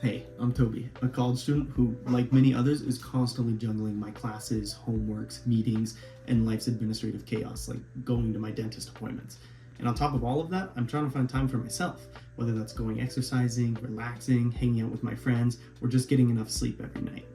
Hey, I'm Toby, a college student who, like many others, is constantly juggling my classes, homeworks, meetings, and life's administrative chaos, like going to my dentist appointments. And on top of all of that, I'm trying to find time for myself, whether that's going exercising, relaxing, hanging out with my friends, or just getting enough sleep every night.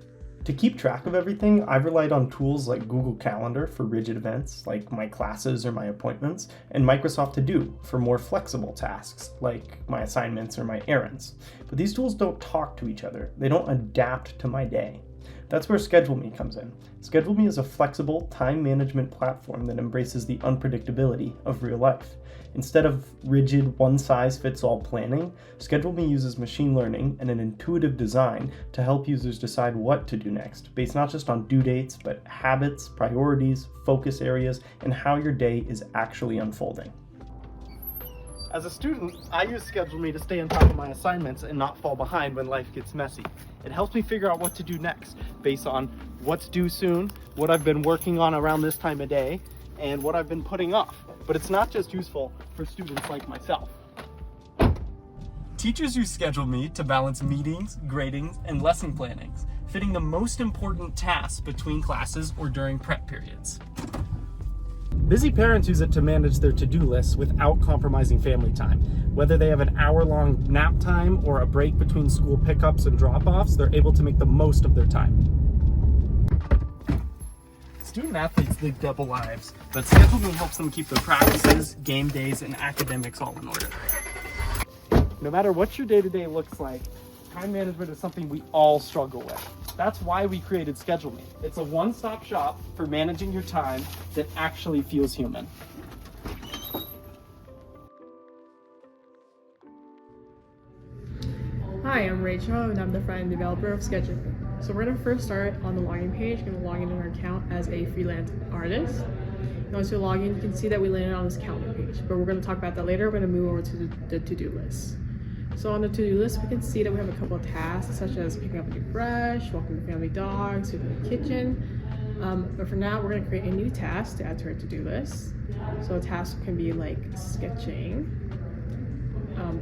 To keep track of everything, I've relied on tools like Google Calendar for rigid events, like my classes or my appointments, and Microsoft To Do for more flexible tasks, like my assignments or my errands. But these tools don't talk to each other. They don't adapt to my day. That's where ScheduleMe comes in. ScheduleMe is a flexible time management platform that embraces the unpredictability of real life. Instead of rigid one-size-fits-all planning, ScheduleMe uses machine learning and an intuitive design to help users decide what to do next, based not just on due dates, but habits, priorities, focus areas, and how your day is actually unfolding. As a student, I use ScheduleMe to stay on top of my assignments and not fall behind when life gets messy. It helps me figure out what to do next based on what's due soon, what I've been working on around this time of day, and what I've been putting off. But it's not just useful for students like myself. Teachers use ScheduleMe to balance meetings, gradings, and lesson plannings, fitting the most important tasks between classes or during prep periods. Busy parents use it to manage their to-do lists without compromising family time. Whether they have an hour-long nap time or a break between school pickups and drop-offs, they're able to make the most of their time. Student athletes live double lives, but ScheduleMe helps them keep their practices, game days, and academics all in order. No matter what your day-to-day looks like, time management is something we all struggle with. That's why we created ScheduleMe. It's a one-stop shop for managing your time that actually feels human. Hi, I'm Rachel and I'm the front-end developer of ScheduleMe. So we're going to first start on the login page. We're going to log into our account as a freelance artist. And once you log in, you can see that we landed on this calendar page, but we're going to talk about that later. We're going to move over to the to-do list. So on the to-do list, we can see that we have a couple of tasks, such as picking up a new brush, walking the family dog, sweeping the kitchen. But for now, we're going to create a new task to add to our to-do list. So a task can be like sketching.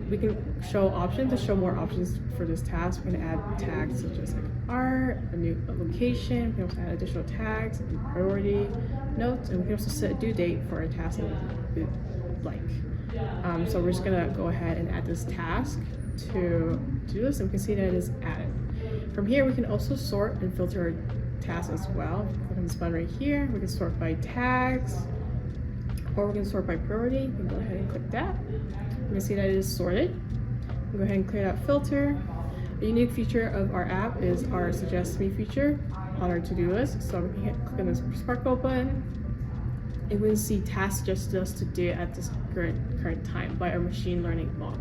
We can show options to show more options for this task. We can add tags such as like art, a new location. We can also add additional tags, and priority notes, and we can also set a due date for a task that we like. So we're just gonna go ahead and add this task to do this, and we can see that it is added. From here, we can also sort and filter our tasks as well. Click on this button right here. We can sort by tags, or we can sort by priority. We can go ahead and click that. We can see that it is sorted. We'll go ahead and clear that filter. A unique feature of our app is our Suggest Me feature on our to-do list. So we can click on this sparkle button, and we can see tasks suggested us to do at this current time by our machine learning model.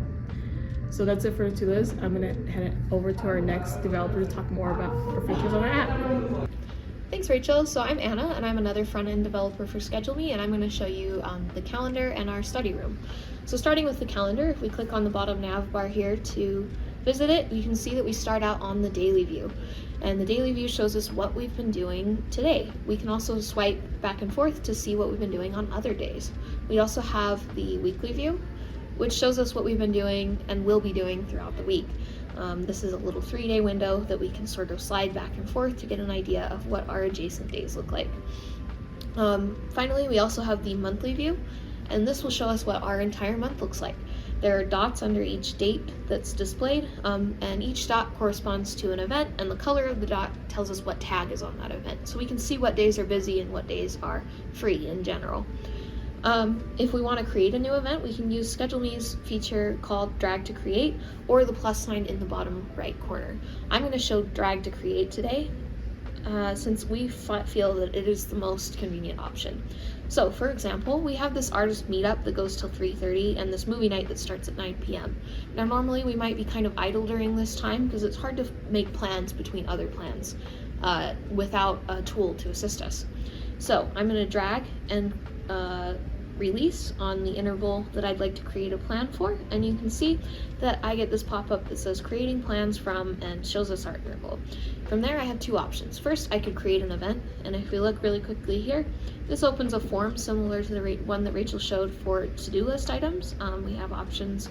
So that's it for the to-do list. I'm gonna head it over to our next developer to talk more about our features on our app. Thanks, Rachel. So I'm Anna, and I'm another front-end developer for ScheduleMe, and I'm going to show you the calendar and our study room. So starting with the calendar, if we click on the bottom nav bar here to visit it, you can see that we start out on the daily view. And the daily view shows us what we've been doing today. We can also swipe back and forth to see what we've been doing on other days. We also have the weekly view, which shows us what we've been doing and will be doing throughout the week. This is a little 3-day window that we can sort of slide back and forth to get an idea of what our adjacent days look like. Finally, we also have the monthly view, and this will show us what our entire month looks like. There are dots under each date that's displayed, and each dot corresponds to an event, and the color of the dot tells us what tag is on that event. So we can see what days are busy and what days are free in general. If we want to create a new event, we can use ScheduleMe's feature called Drag to Create, or the plus sign in the bottom right corner. I'm going to show Drag to Create today, since we feel that it is the most convenient option. So, for example, we have this artist meetup that goes till 3:30 and this movie night that starts at 9 p.m. Now, normally we might be kind of idle during this time because it's hard to make plans between other plans without a tool to assist us. So, I'm going to drag and release on the interval that I'd like to create a plan for, and you can see that I get this pop-up that says creating plans from and shows us our interval. From there, I have two options. First, I could create an event, and if we look really quickly here, this opens a form similar to the one that Rachel showed for to-do list items. We have options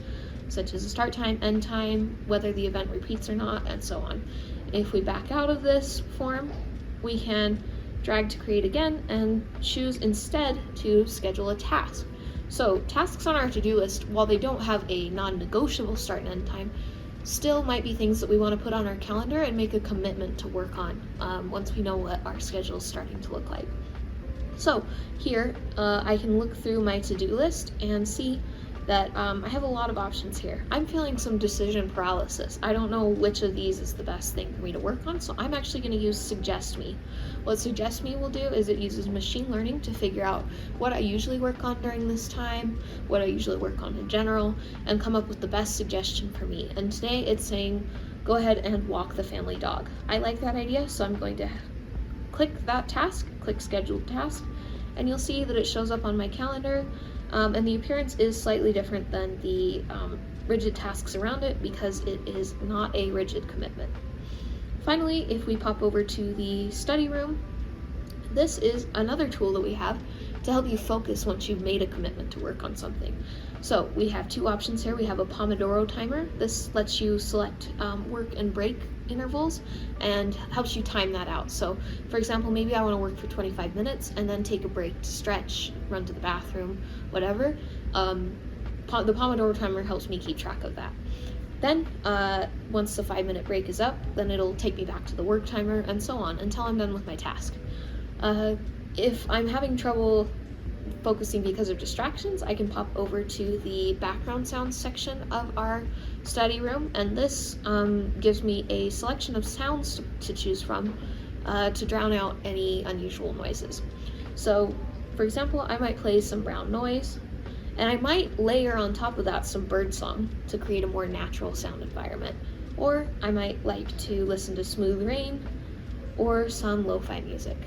such as a start time, end time, whether the event repeats or not, and so on. If we back out of this form, we can drag to create again and choose instead to schedule a task. So tasks on our to-do list, while they don't have a non-negotiable start and end time, still might be things that we want to put on our calendar and make a commitment to work on once we know what our schedule is starting to look like. So here I can look through my to-do list and see that I have a lot of options here. I'm feeling some decision paralysis. I don't know which of these is the best thing for me to work on, so I'm actually going to use ScheduleMe. What ScheduleMe will do is it uses machine learning to figure out what I usually work on during this time, what I usually work on in general, and come up with the best suggestion for me. And today it's saying, go ahead and walk the family dog. I like that idea, so I'm going to click that task, click scheduled task, and you'll see that it shows up on my calendar. And the appearance is slightly different than the rigid tasks around it because it is not a rigid commitment. Finally, if we pop over to the study room, this is another tool that we have to help you focus once you've made a commitment to work on something. So we have two options here. We have a Pomodoro timer. This lets you select work and break intervals and helps you time that out. So for example, maybe I want to work for 25 minutes and then take a break to stretch, run to the bathroom, whatever. The Pomodoro timer helps me keep track of that. Then once the 5-minute break is up, then it'll take me back to the work timer and so on until I'm done with my task. If I'm having trouble focusing because of distractions, I can pop over to the background sounds section of our study room, and this gives me a selection of sounds to choose from to drown out any unusual noises. So for example, I might play some brown noise, and I might layer on top of that some bird song to create a more natural sound environment. Or I might like to listen to smooth rain or some lo-fi music.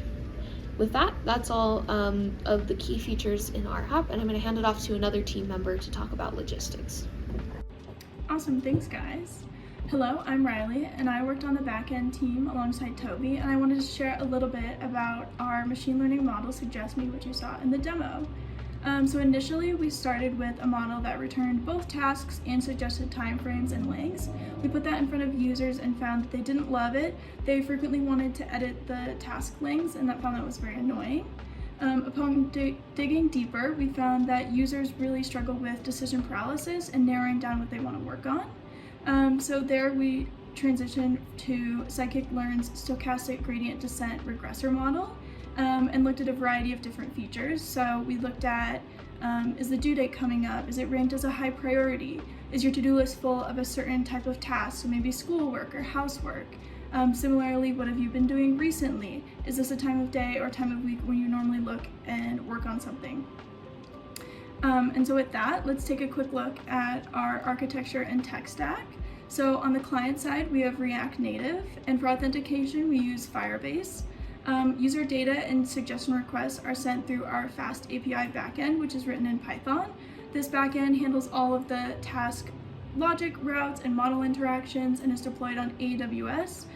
With that, that's all of the key features in our app, and I'm going to hand it off to another team member to talk about logistics. Awesome, thanks guys. Hello, I'm Riley, and I worked on the back-end team alongside Toby, and I wanted to share a little bit about our machine learning model ScheduleMe, which you saw in the demo. So initially, we started with a model that returned both tasks and suggested timeframes and lengths. We put that in front of users and found that they didn't love it. They frequently wanted to edit the task lengths, and found that was very annoying. Upon digging deeper, we found that users really struggle with decision paralysis and narrowing down what they want to work on. So there we transitioned to Scikit-learn's stochastic gradient descent regressor model. And looked at a variety of different features. So we looked at, is the due date coming up? Is it ranked as a high priority? Is your to-do list full of a certain type of task, so maybe schoolwork or housework? Similarly, what have you been doing recently? Is this a time of day or time of week when you normally look and work on something? And so with that, let's take a quick look at our architecture and tech stack. So on the client side, we have React Native, and for authentication, we use Firebase. User data and suggestion requests are sent through our Fast API backend, which is written in Python. This backend handles all of the task logic, routes, and model interactions, and is deployed on AWS,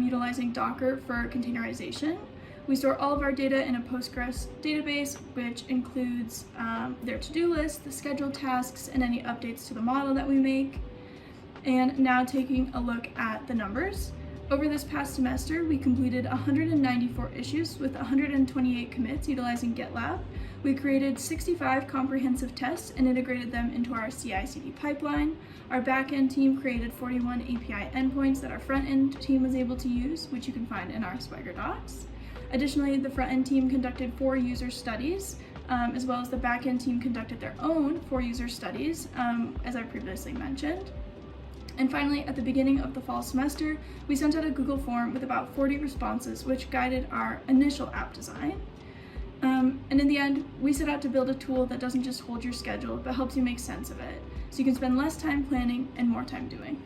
utilizing Docker for containerization. We store all of our data in a Postgres database, which includes their to-do list, the scheduled tasks, and any updates to the model that we make. And now taking a look at the numbers. Over this past semester, we completed 194 issues with 128 commits utilizing GitLab. We created 65 comprehensive tests and integrated them into our CI/CD pipeline. Our backend team created 41 API endpoints that our front-end team was able to use, which you can find in our Swagger docs. Additionally, the front-end team conducted 4 user studies, as well as the backend team conducted their own 4 user studies, as I previously mentioned. And finally, at the beginning of the fall semester, we sent out a Google form with about 40 responses, which guided our initial app design. And in the end, we set out to build a tool that doesn't just hold your schedule, but helps you make sense of it, so you can spend less time planning and more time doing.